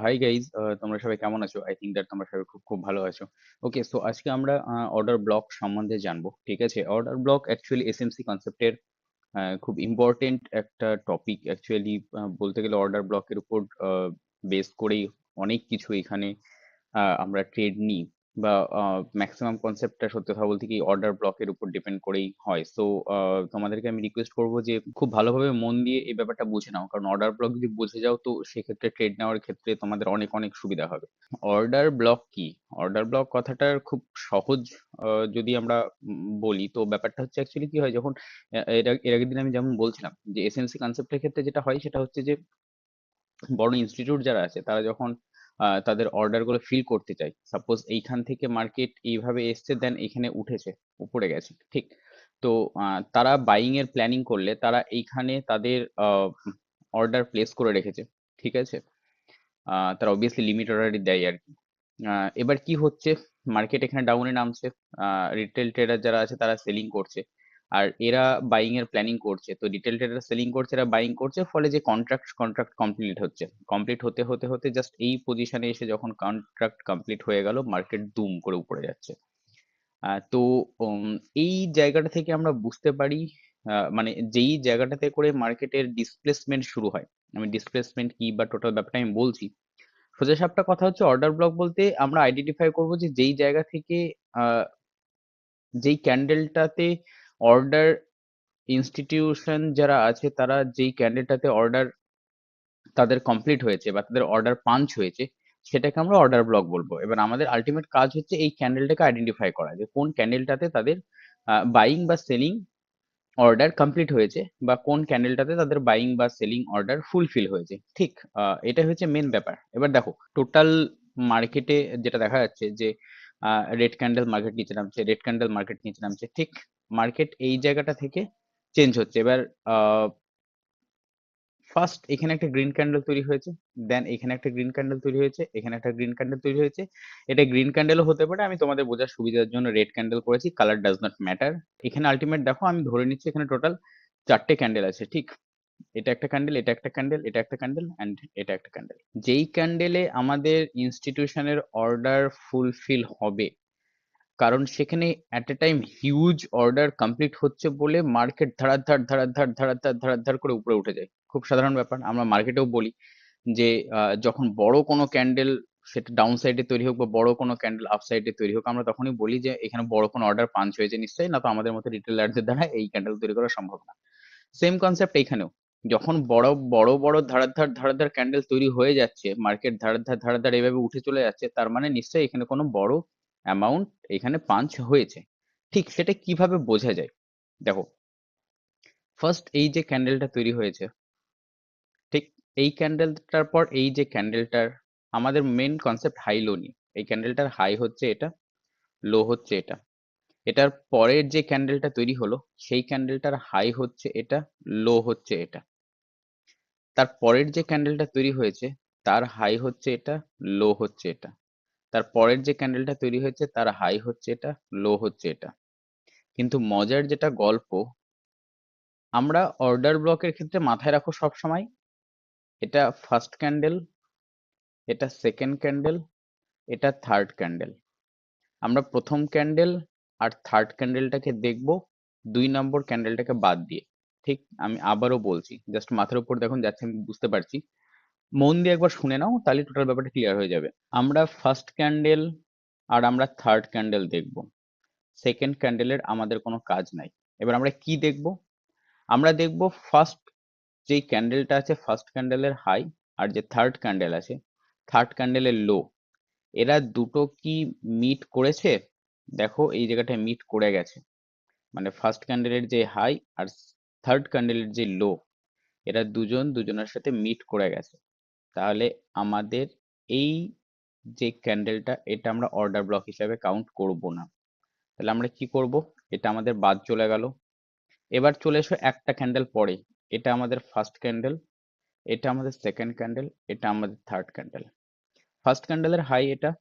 Hi guys, তোমরা সবাই কেমন আছো? আই থিঙ্ক দ্যাট তোমরা সবাই খুব খুব ভালো আছো। ওকে, সো আজকে আমরা অর্ডার ব্লক সম্বন্ধে জানবো। ঠিক আছে, অর্ডার ব্লক অ্যাকচুয়ালি এসএমসি কনসেপ্টের খুব ইম্পর্টেন্ট একটা টপিক। অ্যাকচুয়ালি বলতে গেলে অর্ডার ব্লকের উপর বেস করেই অনেক কিছু এখানে আমরা ট্রেড নিই, বা ম্যাক্সিমাম কনসেপ্টটা সত্যি কথা বলতে কি অর্ডার ব্লকের উপর ডিপেন্ড করেই হয়। সো তোমাদেরকে আমি রিকোয়েস্ট করবো যে খুব ভালোভাবে মন দিয়ে এই ব্যাপারটা বুঝে নাও, কারণ অর্ডার ব্লক যদি বুঝে যাও তো সেক্ষেত্রে ট্রেড নেওয়ার ক্ষেত্রে তোমাদের অনেক অনেক সুবিধা হবে। অর্ডার ব্লক কি? অর্ডার ব্লক কথাটার খুব সহজ যদি আমরা বলি, তো ব্যাপারটা হচ্ছে অ্যাকচুয়ালি কি হয় যখন এর আগের দিন আমি যেমন বলছিলাম যে এসএনসি কনসেপ্টের ক্ষেত্রে যেটা হয় সেটা হচ্ছে যে বড় ইনস্টিটিউট যারা আছে তারা যখন তাদের অর্ডার গুলো ফিল করতে চায়, সাপোজ এইখান থেকে মার্কেট এইভাবে এসছে, দেন এখানে উঠেছে, উপরে গেছে, ঠিক? তো তারা বাইং এর প্ল্যানিং করলে তারা এইখানে তাদের অর্ডার প্লেস করে রেখেছে, ঠিক আছে? তারা অবভিয়াসলি লিমিট অর্ডারই দেয় আর কি। এবার কি হচ্ছে, মার্কেট এখানে ডাউনে নামছে, রিটেল ট্রেডার যারা আছে তারা সেলিং করছে, আর এরা বাইং এর প্ল্যানিং করছে। তো রিটেল ট্রেডার সেলিং করছে, এরা বাইং করছে, ফলে যে কন্ট্রাক্ট কমপ্লিট হচ্ছে, কমপ্লিট হতে হতে হতে জাস্ট এই পজিশনে এসে যখন কন্ট্রাক্ট কমপ্লিট হয়ে গেল, মার্কেট দুম করে উপরে যাচ্ছে। তো উম, এই জায়গাটা থেকে আমরা বুঝতে পারি, মানে যেই জায়গাটাতে করে মার্কেটের ডিসপ্লেসমেন্ট শুরু হয়। আমি ডিসপ্লেসমেন্ট কি বা টোটাল ব্যাপারটা আমি বলছি। সোজা সাপটা কথা হচ্ছে, অর্ডার ব্লক বলতে আমরা আইডেন্টিফাই করব যে যেই জায়গা থেকে আহ, যেই ক্যান্ডেলটাতে অর্ডার ইনস্টিটিউশন যারা আছে তারা যেই ক্যান্ডেলটাতে অর্ডার তাদের কমপ্লিট হয়েছে বা তাদের অর্ডার পাঞ্চ হয়েছে, সেটাকে আমরা অর্ডার ব্লক বলবো। এবার আমাদের আলটিমেট কাজ হচ্ছে এই ক্যান্ডেলটাকে আইডেন্টিফাই করা, যে কোন ক্যান্ডেলটাতে তাদের বাইং বা সেলিং অর্ডার কমপ্লিট হয়েছে, বা কোন ক্যান্ডেলটাতে তাদের বাইং বা সেলিং অর্ডার ফুলফিল হয়েছে, ঠিক? এটা হচ্ছে মেন ব্যাপার। এবার দেখো, টোটাল মার্কেটে যেটা দেখা যাচ্ছে যে রেড ক্যান্ডেল মার্কেট নিচে নামছে, রেড ক্যান্ডেল মার্কেট নিচে নামছে, ঠিক? মার্কেট এই জায়গাটা থেকে চেঞ্জ হচ্ছে। এবার ফার্স্ট এখানে একটা গ্রিন ক্যান্ডেল তৈরি হয়েছে, দেন এখানে একটা গ্রিন ক্যান্ডেল তৈরি হয়েছে, এখানে একটা গ্রিন ক্যান্ডেল তৈরি হয়েছে। এটা গ্রিন ক্যান্ডেলও হতে পারে, আমি তোমাদের বোঝার সুবিধার জন্য রেড ক্যান্ডেল করেছি, কালার ডাজ নট ম্যাটার। এখানে আলটিমেট দেখো, আমি ধরে নিচ্ছি এখানে টোটাল চারটে ক্যান্ডেল আছে, ঠিক? এটা একটা ক্যান্ডেল, এটা একটা ক্যান্ডেল, এটা একটা ক্যান্ডেল, অ্যান্ড এটা একটা ক্যান্ডেল। যেই ক্যান্ডেলে আমাদের ইনস্টিটিউশনের অর্ডার ফুলফিল হবে, কারণ সেখানে at a time huge order complete হচ্ছে বলে মার্কেট ধাড়াধাড় ধাড়াধাড় ধাড়াধাড় ধাড়াধাড় করে উপরে উঠে যায়। খুব সাধারণ ব্যাপার, আমরা মার্কেটেও বলি যে যখন বড় কোনো ক্যান্ডেল, সেটা ডাউন সাইডে তৈরি হোক বা বড় কোনো ক্যান্ডেল আপ সাইডে তৈরি হোক, আমরা তখনই বলি যে এখানে বড় কোনো অর্ডার পাঞ্চ হয়েছে নিশ্চয়ই, না তো আমাদের মতো রিটেলারদের দ্বারা এই ক্যান্ডেল তৈরি করা সম্ভব না। সেম কনসেপ্ট এইখানেও, যখন বড় বড় বড় ধাড়াধাড় ধাড়াধাড় ক্যান্ডেল তৈরি হয়ে যাচ্ছে, মার্কেট ধাড়াধাড় ধাড়াধাড় এভাবে উঠে চলে যাচ্ছে, তার মানে নিশ্চয়ই এখানে কোনো বড় অ্যামাউন্ট এখানে পাঞ্চ হয়েছে। ঠিক সেটা কিভাবে বোঝা যায়? দেখো, ফার্স্ট এই যে ক্যান্ডেলটা তৈরি হয়েছে, ঠিক, এই ক্যান্ডেলটার পর এই যে ক্যান্ডেলটার, আমাদের মেন কনসেপ্ট হাই লো নিয়ে। এই ক্যান্ডেলটার হাই হচ্ছে এটা, লো হচ্ছে এটা। এটার পরের যে ক্যান্ডেলটা তৈরি হলো, সেই ক্যান্ডেলটার হাই হচ্ছে এটা, লো হচ্ছে এটা। তার পরের যে ক্যান্ডেলটা তৈরি হয়েছে, তার হাই হচ্ছে এটা, লো হচ্ছে এটা। তার পরের যে ক্যান্ডেলটা তৈরি হয়েছে, তার হাই হচ্ছে এটা, লো হচ্ছে এটা। কিন্তু মজার যেটা গল্প, আমরা অর্ডার ব্লকের ক্ষেত্রে মাথায় রাখো সব সময়, এটা ফার্স্ট ক্যান্ডেল, এটা সেকেন্ড ক্যান্ডেল, এটা থার্ড ক্যান্ডেল। আমরা প্রথম ক্যান্ডেল আর থার্ড ক্যান্ডেলটাকে দেখব, 2 নম্বর ক্যান্ডেলটাকে বাদ দিয়ে। ঠিক, আমি আবারও বলছি, জাস্ট মাথার উপর দেখুন যাচ্ছে, আমি বুঝতে পারছি। মন দিয়ে একবার শুনে নাও, তাহলে টোটাল ব্যাপারটা ক্লিয়ার হয়ে যাবে। আমরা ফার্স্ট ক্যান্ডেল আর আমরা থার্ড ক্যান্ডেল দেখব, সেকেন্ড ক্যান্ডেলের আমাদের কোনো কাজ নাই। এবার আমরা কি দেখব? আমরা দেখব ফার্স্ট যেই ক্যান্ডেলটা আছে, ফার্স্ট ক্যান্ডেলের হাই, আর যে থার্ড ক্যান্ডেল আছে, থার্ড ক্যান্ডেলের লো, এরা দুটো কি মিট করেছে? দেখো এই জায়গাটায় মিট করে গেছে, মানে ফার্স্ট ক্যান্ডেলের যে হাই আর থার্ড ক্যান্ডেলের যে লো, এরা দুজন দুজনের সাথে মিট করে গেছে। তাহলে আমাদের এই যে ক্যান্ডেলটা, এটা আমরা অর্ডার ব্লক হিসাবে কাউন্ট করব না। তাহলে আমরা কি করব? এটা আমাদের বাদ চলে গেল। এবার চলে এসো একটা ক্যান্ডেল পরে, এটা আমাদের ফার্স্ট ক্যান্ডেল, এটা আমাদের সেকেন্ড ক্যান্ডেল, এটা আমাদের থার্ড ক্যান্ডেল। ফার্স্ট ক্যান্ডেলের হাই এটা,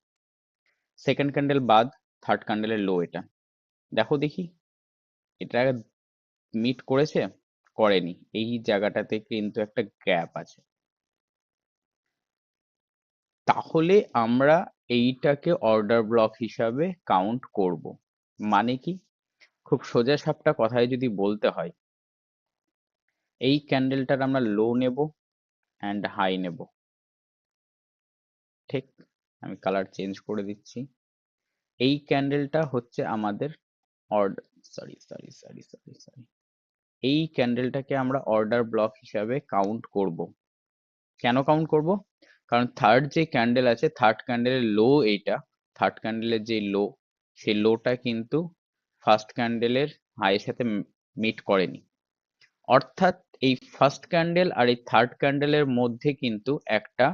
সেকেন্ড ক্যান্ডেল বাদ, থার্ড ক্যান্ডেলের লো এটা। দেখো দেখি, এটা মিট করেছে? করেনি। এই জায়গাটাতে কিন্তু একটা গ্যাপ আছে। তাহলে আমরা এইটাকে অর্ডার ব্লক হিসাবে কাউন্ট করব। মানে কি? খুব সোজা সাপটা কথায় যদি বলতে হয়, এই ক্যান্ডেলটার আমরা লো নেব অ্যান্ড হাই নেব। ঠিক, আমি কালার চেঞ্জ করে দিচ্ছি। এই ক্যান্ডেলটা হচ্ছে আমাদের order, sorry sorry sorry sorry sorry, এই ক্যান্ডেলটাকে আমরা অর্ডার ব্লক হিসাবে কাউন্ট করব। কেন কাউন্ট করব? কারণ থার্ড যে ক্যান্ডেল আছে, থার্ড ক্যান্ডেলের লো এইটা, থার্ড ক্যান্ডেলের যে লো, সেই লোটা কিন্তু ফার্স্ট ক্যান্ডেলের হাইয়ের সাথে মিট করেনি। অর্থাৎ এই ফার্স্ট ক্যান্ডেল আর এই থার্ড ক্যান্ডেলের মধ্যে কিন্তু একটা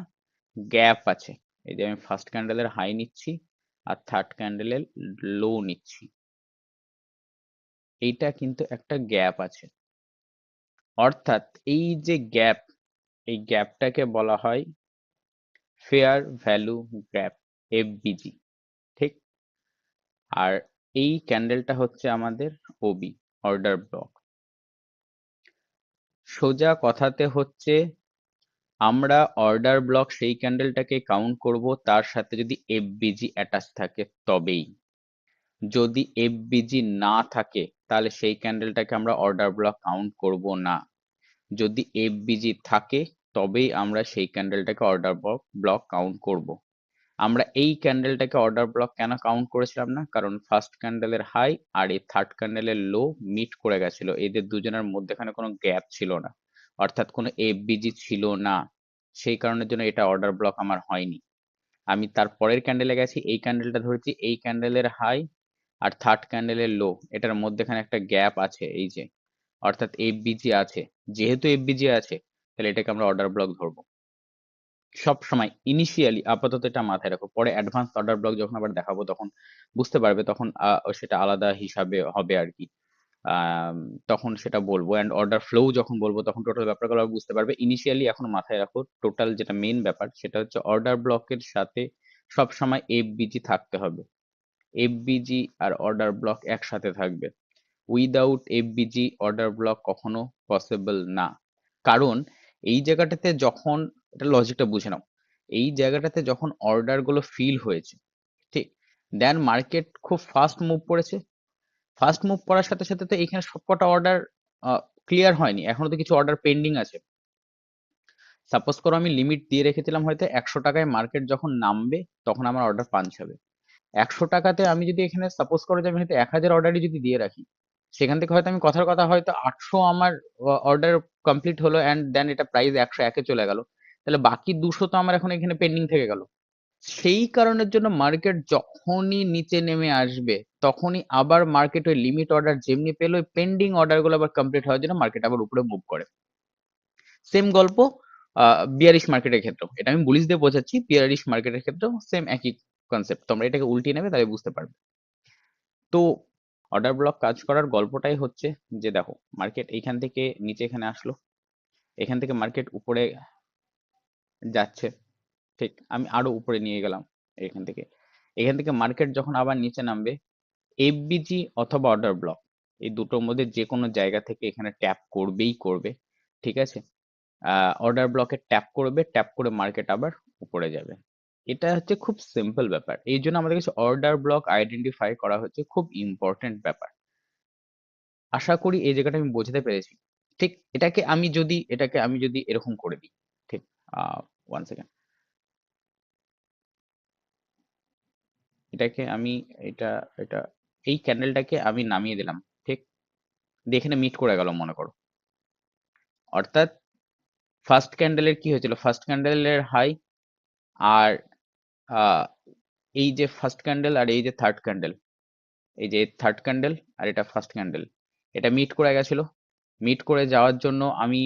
গ্যাপ আছে। এই যে আমি ফার্স্ট ক্যান্ডেলের হাই নিচ্ছি আর থার্ড ক্যান্ডেলের লো নিচ্ছি, এইটা কিন্তু একটা গ্যাপ আছে। অর্থাৎ এই যে গ্যাপ, এই গ্যাপটাকে বলা হয় ফেয়ার ভ্যালু গ্যাপ, এফভিজি। ঠিক, আর এই ক্যান্ডেলটা হচ্ছে আমাদের ওবি, অর্ডার ব্লক। সোজা কথাতে হচ্ছে আমরা অর্ডার ব্লক সেই ক্যান্ডেলটাকে কাউন্ট করব তার সাথে যদি এফবিজি অ্যাটাচ থাকে তবেই। যদি এফবিজি না থাকে তাহলে সেই ক্যান্ডেলটাকে আমরা অর্ডার ব্লক কাউন্ট করব না। যদি এফবিজি থাকে তবেই আমরা সেই ক্যান্ডেলটাকে অর্ডার ব্লক কাউন্ট করব। আমরা এই ক্যান্ডেলটাকে অর্ডার ব্লক কেন কাউন্ট করেছিলাম না? কারণ ফার্স্ট ক্যান্ডেলের হাই আর এই থার্ড ক্যান্ডেলের লো মিট করে গেছিল, এদের দুজনের মধ্যেখানে কোনো গ্যাপ ছিল না, অর্থাৎ কোনো এফবিজি ছিল না। সেই কারণের জন্য এটা অর্ডার ব্লক আমার হয়নি। আমি তার পরের ক্যান্ডেলে গেছি, এই ক্যান্ডেলটা ধরেছি, এই ক্যান্ডেলের হাই আর থার্ড ক্যান্ডেলের লো, এটার মধ্যেখানে একটা গ্যাপ আছে এই যে, অর্থাৎ এফবিজি আছে। যেহেতু এফবিজি আছে তাহলে এটাকে আমরা অর্ডার ব্লক ধরবো সব সময়। ইনিশিয়ালি আপাতত এটা মাথায় রাখো, পরে অ্যাডভান্স অর্ডার ব্লক যখন আবার দেখাবো তখন বুঝতে পারবে, তখন সেটা আলাদা হিসাবে হবে আর কি। আম, তখন সেটা বলবো, অ্যান্ড অর্ডার ফ্লো যখন বলবো তখন টোটাল ব্যাপারগুলো বুঝতে পারবে। ইনিশিয়ালি এখন মাথায় রাখো, টোটাল যেটা মেইন ব্যাপার সেটা হচ্ছে অর্ডার ব্লকের সাথে সব সময় এফবিজি থাকতে হবে। এফবিজি আর অর্ডার ব্লক একসাথে থাকবে। উইদাউট এফবিজি অর্ডার ব্লক কখনো পসিবল না। কারণ এই জায়গাটাতে যখন, এটা লজিকটা বুঝে নাও, এই জায়গাটাতে যখন অর্ডার গুলো ফিল হয়েছে, ঠিক, দেন মার্কেট খুব ফাস্ট মুভ করেছে। ফাস্ট মুভ করার সাথে সাথে তো এখানে সবকটা অর্ডার ক্লিয়ার হয়নি, এখনো তো কিছু অর্ডার পেন্ডিং আছে। সাপোজ করো আমি লিমিট দিয়ে রেখেছিলাম হয়তো 100 টাকায়, মার্কেট যখন নামবে তখন আমার অর্ডার পাঞ্চ হবে। 100 টাকাতে আমি যদি এখানে সাপোজ করো যে আমি হয়তো 1000 অর্ডারই যদি দিয়ে রাখি, সেখান থেকে হয়তো আমি কথার কথা হয়তো 800 আমার অর্ডার কমপ্লিট হলো, অ্যান্ড দেন এটা প্রাইস 101-এ চলে গেল, তাহলে বাকি 200 তো আমার এখন এখানে পেন্ডিং থেকে গেল। সেই কারণের জন্য মার্কেট যখনই নিচে নেমে আসবে তখনই আবার মার্কেট ওই লিমিট অর্ডার যেমনি পেলো, ওই পেন্ডিং অর্ডার গুলো আবার কমপ্লিট হওয়ার জন্য মার্কেট আবার উপরে মুভ করে। সেম গল্প বিয়ারিশ মার্কেটের ক্ষেত্রেও, এটা আমি বুলিশ দিয়ে বোঝাচ্ছি, বিয়ারিশ মার্কেটের ক্ষেত্রেও সেম একই কনসেপ্ট, তোমরা এটাকে উল্টিয়ে নেবে তাহলে বুঝতে পারবে। তো অর্ডার ব্লক কাজ করার গল্পটাই হচ্ছে যে দেখো, মার্কেট এইখান থেকে নিচে এখানে আসলো, এখান থেকে মার্কেট উপরে যাচ্ছে, ঠিক, আমি আরো উপরে নিয়ে গেলাম এখান থেকে। এখান থেকে মার্কেট যখন আবার নিচে নামবে, এফবিজি অথবা অর্ডার ব্লক, এই দুটোর মধ্যে যে কোনো জায়গা থেকে এখানে ট্যাপ করবেই করবে। ঠিক আছে, অর্ডার ব্লকে ট্যাপ করবে, ট্যাপ করে মার্কেট আবার উপরে যাবে। এটা হচ্ছে খুব সিম্পল ব্যাপার, এই জন্য আমাদের কাছে অর্ডার ব্লক আইডেন্টিফাই করা হচ্ছে খুব ইম্পর্টেন্ট ব্যাপার। আশা করি এই জায়গাটা আমি বোঝাতে পেরেছি। ঠিক, এটাকে আমি যদি এরকম করে দিই, ঠিক, ওয়ান সেকেন্ড, এটাকে আমি, এটা এটা এই ক্যান্ডেলটাকে আমি নামিয়ে দিলাম, ঠিক, দিয়ে এখানে মিট করে গেল মনে করো। অর্থাৎ ফার্স্ট ক্যান্ডেলের কি হয়েছিল, ফার্স্ট ক্যান্ডেলের হাই আর আহ, এই যে ফার্স্ট ক্যান্ডেল আর এই যে থার্ড ক্যান্ডেল, এই যে থার্ড ক্যান্ডেল আর এটা ফার্স্ট ক্যান্ডেল, এটা মিট করে গেছিল। মিট করে যাওয়ার জন্য আমি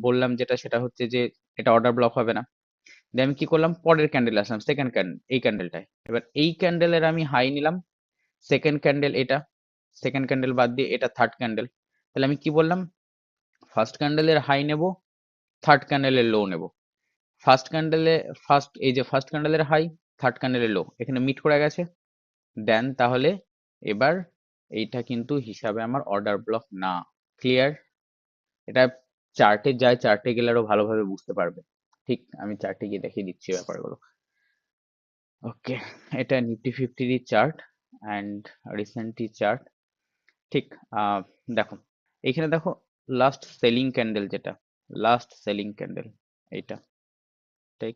বললাম যেটা, সেটা হচ্ছে যে এটা অর্ডার ব্লক হবে না। দিয়ে আমি কি করলাম, পরের ক্যান্ডেল আসলাম, সেকেন্ড ক্যান্ডেল, এই ক্যান্ডেলটায়, এবার এই ক্যান্ডেলের আমি হাই নিলাম, সেকেন্ড ক্যান্ডেল এটা, সেকেন্ড ক্যান্ডেল বাদ দিয়ে এটা থার্ড ক্যান্ডেল। তাহলে আমি কি বললাম, ফার্স্ট ক্যান্ডেলের হাই নেব, থার্ড ক্যান্ডেলের লো নেব। ফার্স্ট ক্যান্ডেলে, এই যে ফার্স্ট ক্যান্ডেলের হাই, থার্ড ক্যান্ডেলের লো এখানে মিট করে গেছে, দেন তাহলে এবার এইটা কিন্তু হিসাবে আমার অর্ডার ব্লক না। ক্লিয়ার? এটা চার্টে যায়, চার্টে গেলে আরো ভালোভাবে বুঝতে পারবে। ঠিক, আমি চার্টে গিয়ে দেখিয়ে দিচ্ছি ব্যাপারগুলো। ওকে, এটা নিফটি ফিফটির চার্ট অ্যান্ড রিসেন্টলি চার্ট। ঠিক, দেখো এইখানে দেখো, লাস্ট সেলিং ক্যান্ডেল, যেটা লাস্ট সেলিং ক্যান্ডেল এইটা, ঠিক,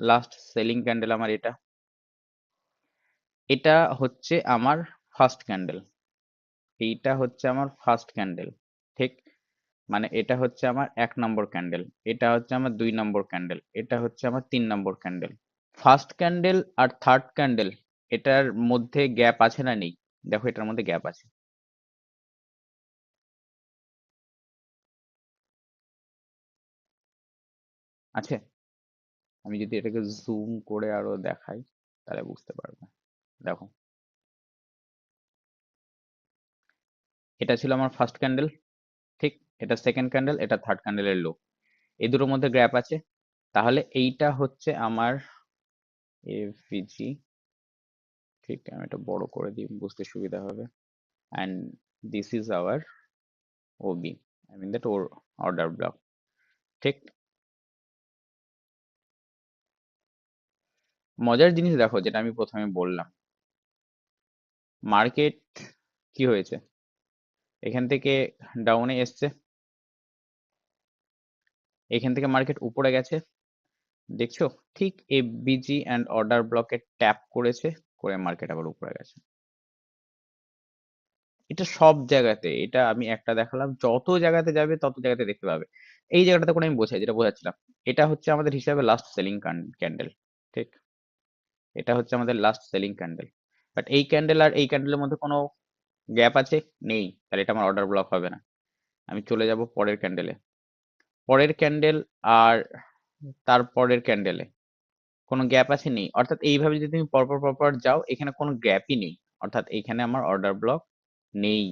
লাস্ট সেলিং ক্যান্ডেল আমার এটা, এটা হচ্ছে আমার ফার্স্ট ক্যান্ডেল, এইটা হচ্ছে আমার ফার্স্ট ক্যান্ডেল, ঠিক, মানে এটা হচ্ছে আমার 1 নম্বর ক্যান্ডেল, এটা হচ্ছে আমার 2 নম্বর ক্যান্ডেল, এটা হচ্ছে আমার 3 নম্বর ক্যান্ডেল। ফার্স্ট ক্যান্ডেল আর থার্ড ক্যান্ডেল, এটার মধ্যে গ্যাপ আছে না নেই? দেখো এটার মধ্যে গ্যাপ আছে, আছে। আমি যদি এটাকে জুম করে আরো দেখাই তাহলে বুঝতে পারবে। দেখো, এটা ছিল আমার ফার্স্ট ক্যান্ডেল, ঠিক, এটা সেকেন্ড ক্যান্ডেল, এটা থার্ড ক্যান্ডেলের লো, এই দুটোর মধ্যে গ্যাপ আছে। তাহলে এইটা হচ্ছে আমার এফভিজি, ঠিক, আমি এটা বড় করে দিই বুঝতে সুবিধা হবে। And this is our OB, I mean that or order block, ঠিক। মজার জিনিস দেখো, যেটা আমি প্রথমে বললাম, মার্কেট কি হয়েছে, এখান থেকে ডাউনে এসছে, এখান থেকে মার্কেট উপরে গেছে, দেখছো, ঠিক এফবিজি অ্যান্ড অর্ডার ব্লকে ট্যাপ করেছে, করে মার্কেট আবার উপরে গেছে। এটা সব জায়গাতে, এটা আমি একটা দেখালাম, যত জায়গাতে যাবে তত জায়গাতে দেখতে পাবে। এই জায়গাটাতে করে আমি বোঝাই, যেটা বোঝাচ্ছিলাম, এটা হচ্ছে আমাদের হিসাবে লাস্ট সেলিং ক্যান্ডেল, ঠিক, এটা হচ্ছে আমাদের লাস্ট সেলিং ক্যান্ডেল। বাট এই ক্যান্ডেল আর এই ক্যান্ডেলের মধ্যে কোনো গ্যাপ আছে নেই, তাহলে এটা আমার অর্ডার ব্লক হবে না। আমি চলে যাব পরের ক্যান্ডেলে, পরের ক্যান্ডেল আর তারপরের ক্যান্ডেলে কোনো গ্যাপ আছে নেই, অর্থাৎ এইভাবে যদি তুমি পরপর পরপর যাও, এখানে কোনো গ্যাপই নেই, অর্থাৎ এখানে আমার অর্ডার ব্লক নেই,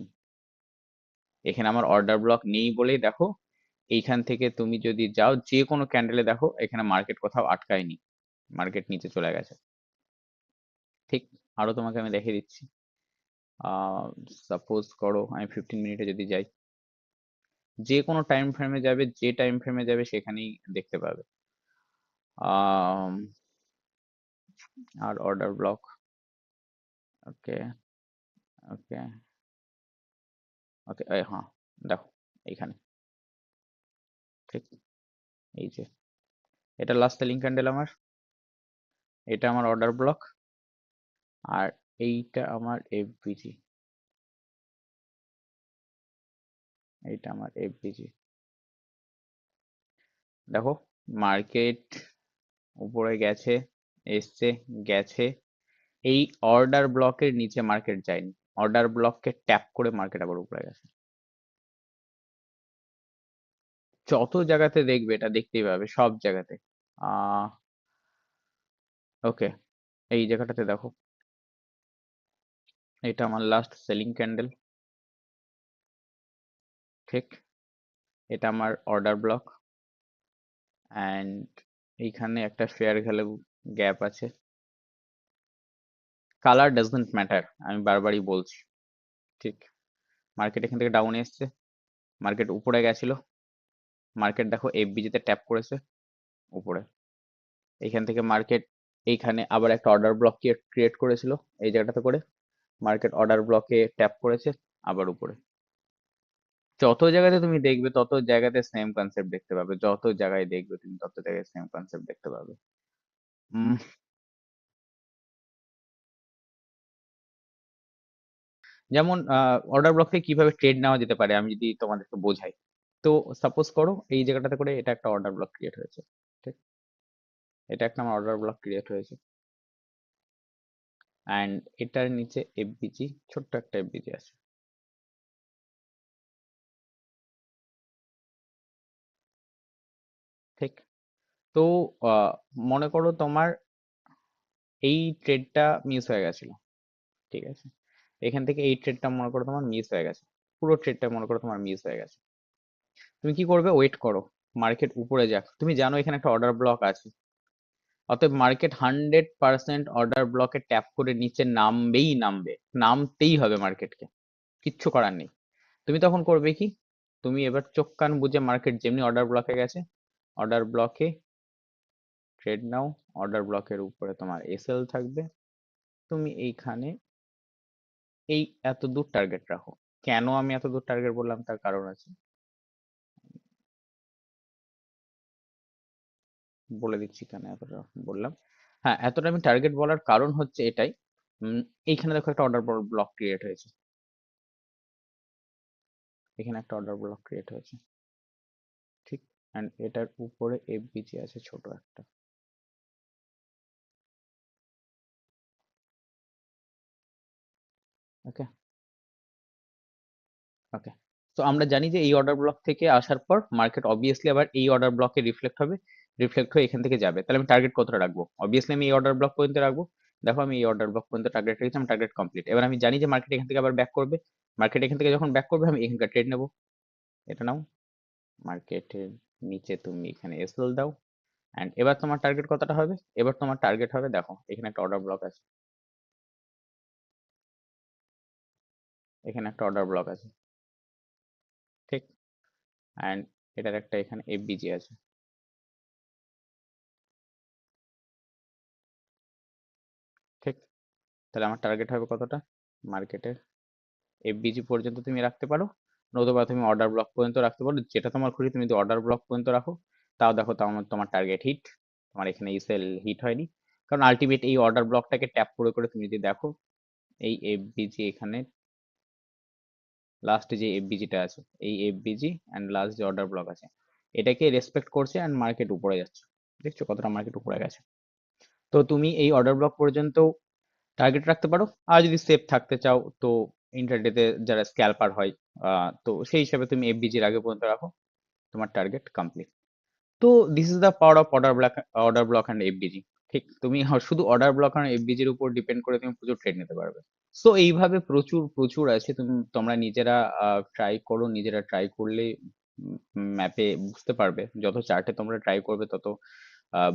এখানে আমার অর্ডার ব্লক নেই বলেই দেখো, এইখান থেকে তুমি যদি যাও যে কোনো ক্যান্ডেলে, দেখো এখানে মার্কেট কোথাও আটকায়নি, মার্কেট নিচে চলে গেছে, ঠিক। আরো তোমাকে আমি দেখিয়ে দিচ্ছি। সাপোজ করো আমি 15 মিনিটে যদি যাই, যে কোনো টাইম ফ্রেমে যাবে, যে টাইম ফ্রেমে যাবে সেখানেই দেখতে পাবে। আম, আর অর্ডার ব্লক, ওকে, ওকে, ওকে, হ্যাঁ, দেখো এইখানে, ঠিক, এই যে এটা লাস্ট সেলিং ক্যান্ডেল আমার, এটা আমার অর্ডার ব্লক, আর এইটা আমার এফবিজি, এইটা আমার এফবিজি। দেখো মার্কেট উপরে গেছে, এসছে, গেছে, এই অর্ডার ব্লকের নিচে মার্কেট যায়নি, অর্ডার ব্লককে ট্যাপ করে মার্কেট আবার উপরে গেছে। যত জায়গাতে দেখবে এটা দেখতেই পাবে, সব জায়গাতে। আহ ওকে, এই জায়গাটাতে দেখো, এটা আমার লাস্ট সেলিং ক্যান্ডেল, ঠিক, এটা আমার অর্ডার ব্লক, অ্যান্ড এইখানে একটা ফেয়ার ভ্যালু গ্যাপ আছে। কালার ডাজন্ট ম্যাটার, আমি বারবারই বলছি, ঠিক। মার্কেট এখান থেকে ডাউনে এসছে, মার্কেট উপরে গেছিল, মার্কেট দেখো এফবিজিতে ট্যাপ করেছে উপরে, এইখান থেকে মার্কেট এইখানে আবার একটা অর্ডার ব্লক ক্রিয়েট করেছিল, এই জায়গাটাতে করে মার্কেট অর্ডার ব্লকে ট্যাপ করেছে আবার উপরে। যত জায়গাতে তুমি দেখবে তত জায়গাতে সেম কনসেপ্ট দেখতে পাবে, যত জায়গায় দেখবে তুমি তত জায়গায় সেম কনসেপ্ট দেখতে পাবে। উম, যেমন অর্ডার ব্লক থেকে কিভাবে ট্রেড নেওয়া যেতে পারে আমি যদি তোমাদেরকে বোঝাই, তো সাপোজ করো এই জায়গাটাতে করে এটা একটা অর্ডার ব্লক ক্রিয়েট হয়েছে, ঠিক, এটা একটা আমার অর্ডার ব্লক ক্রিয়েট হয়েছে, অ্যান্ড এটার নিচে এফবিজি, ছোট্ট একটা এফবিজি আছে, ঠিক। তো আহ, মনে করো তোমার এই ট্রেডটা মিস হয়ে গেছিল, ঠিক আছে, এখান থেকে এই ট্রেডটা মনে করো তোমার মিস হয়ে গেছে, পুরো ট্রেডটা মনে করো তোমার মিস হয়ে গেছে, তুমি কি করবে, ওয়েট করো, মার্কেট উপরে যাক, তুমি জানো এখানে একটা অর্ডার ব্লক আছে, অতএব মার্কেট 100% অর্ডার ব্লকে ট্যাপ করে নিচে নামবেই নামবে, নামতেই হবে মার্কেটকে, কিচ্ছু করার নেই। তুমি তখন করবে কি, তুমি এবার চোখ কান বুঝে, মার্কেট যেমনি অর্ডার ব্লকে গেছে, অর্ডার ব্লকে ট্রেড নাও, অর্ডার ব্লকের উপরে তোমার এসএল থাকবে, তুমি এইখানে এই এত দূর টার্গেট রাখো। কেন আমি এত দূর টার্গেট বললাম তার কারণ আছে, বলে দিচ্ছি কেন এতটা বললাম। হ্যাঁ, এতটা আমি টার্গেট বলার কারণ হচ্ছে এটাই, এইখানে দেখো একটা অর্ডার ব্লক ক্রিয়েট হয়েছে, এখানে একটা অর্ডার ব্লক ক্রিয়েট হয়েছে, ঠিক। অ্যান্ড এটার উপরে এফবিজি আছে ছোট একটা। ওকে, ওকে। তো আমরা জানি যে এই অর্ডার ব্লক থেকে আসার পর মার্কেট অবভিয়াসলি আবার এই অর্ডার ব্লকে রিফ্লেক্ট হবে, রিফ্লেক্ট হয়ে এখান থেকে যাবে। তাহলে আমি টার্গেট কতটা রাখবো? অবভিয়াসলি আমি এই অর্ডার ব্লক পর্যন্ত রাখবো। দেখো আমি এই অর্ডার ব্লক পর্যন্ত টার্গেট রেখেছি, আমার টার্গেট কমপ্লিট। এবার আমি জানি যে মার্কেট এখান থেকে আবার ব্যাক করবে, মার্কেট এখান থেকে যখন ব্যাক করবে আমি এখানকার ট্রেড নেবো। এটা নাও, মার্কেটের নিচে তুমি এখানে এসএল দাও। অ্যান্ড এবার তোমার টার্গেট কতটা হবে? এবার তোমার টার্গেট হবে, দেখো এখানে একটা অর্ডার ব্লক আছে, এখানে একটা অর্ডার ব্লক আছে, ঠিক। অ্যান্ড এটার একটা এখানে এফবিজি আছে, ঠিক। তাহলে আমার টার্গেট হবে কতটা? মার্কেটের এফবিজি পর্যন্ত তুমি রাখতে পারো, নতুবা তুমি অর্ডার ব্লক পর্যন্ত রাখতে পারো, যেটা তোমার খুশি। তুমি যদি অর্ডার ব্লক পর্যন্ত রাখো, তাও দেখো তোমার তোমার টার্গেট হিট, তোমার এখানে সেল হিট হয়নি। কারণ আলটিমেট এই অর্ডার ব্লকটাকে ট্যাপ করে করে তুমি যদি দেখো, এই এফবিজি এখানে লাস্টে যে এফবিজিটা আছে, এই এফবিজি অ্যান্ড লাস্ট যে অর্ডার ব্লক আছে, এটাকে রেসপেক্ট করছে অ্যান্ড মার্কেট উপরে যাচ্ছে। দেখছো কতটা মার্কেট উপরে গেছে? তো তুমি এই অর্ডার ব্লক পর্যন্ত টার্গেট রাখতে পারো। আর যদি সেফ থাকতে চাও তো ইন্টারডেতে যারা স্ক্যালপার হয়, তো সেই হিসাবে তুমি এফবিজির আগে পর্যন্ত রাখো, তোমার টার্গেট কমপ্লিট। তো this is the power of order block and FBG. ঠিক, তুমি শুধু অর্ডার ব্লক আর এফবিজির উপর ডিপেন্ড করে তুমি প্রচুর ট্রেড নিতে পারবে। সো এইভাবে প্রচুর প্রচুর আছে, তোমরা নিজেরা ট্রাই করো, নিজেরা ট্রাই করলে ম্যাপে বুঝতে পারবে, যত চার্টে তোমরা ট্রাই করবে তত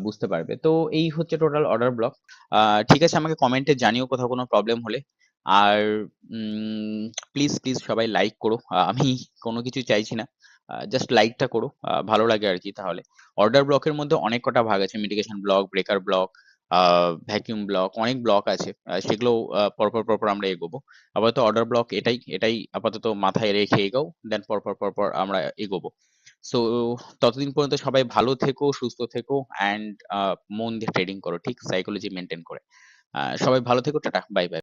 বুঝতে পারবে। তো এই হচ্ছে টোটাল অর্ডার ব্লক। ঠিক আছে, আমাকে কমেন্টে জানিও কোথাও কোনো প্রবলেম হলে। আর প্লিজ প্লিজ সবাই লাইক করো, আমি কোনো কিছু চাইছি না, জাস্ট লাইকটা করো, ভালো লাগে আর কি। তাহলে অর্ডার ব্লকের মধ্যে অনেক কটা ভাগ আছে, mitigation block, breaker block, vacuum block, অনেক ব্লক আছে, সেগুলো পরপর পরপর আমরা এগোবো। আপাতত অর্ডার ব্লক এটাই এটাই আপাতত মাথায় রেখে এগোও, দেন পরপর পরপর আমরা এগোবো। সো ততদিন পর্যন্ত সবাই ভালো থেকো, সুস্থ থেকো, অ্যান্ড মন দিয়ে ট্রেডিং করো, ঠিক সাইকোলজি মেনটেন করে। সবাই ভালো থেকো, টাটা, বাই বাই।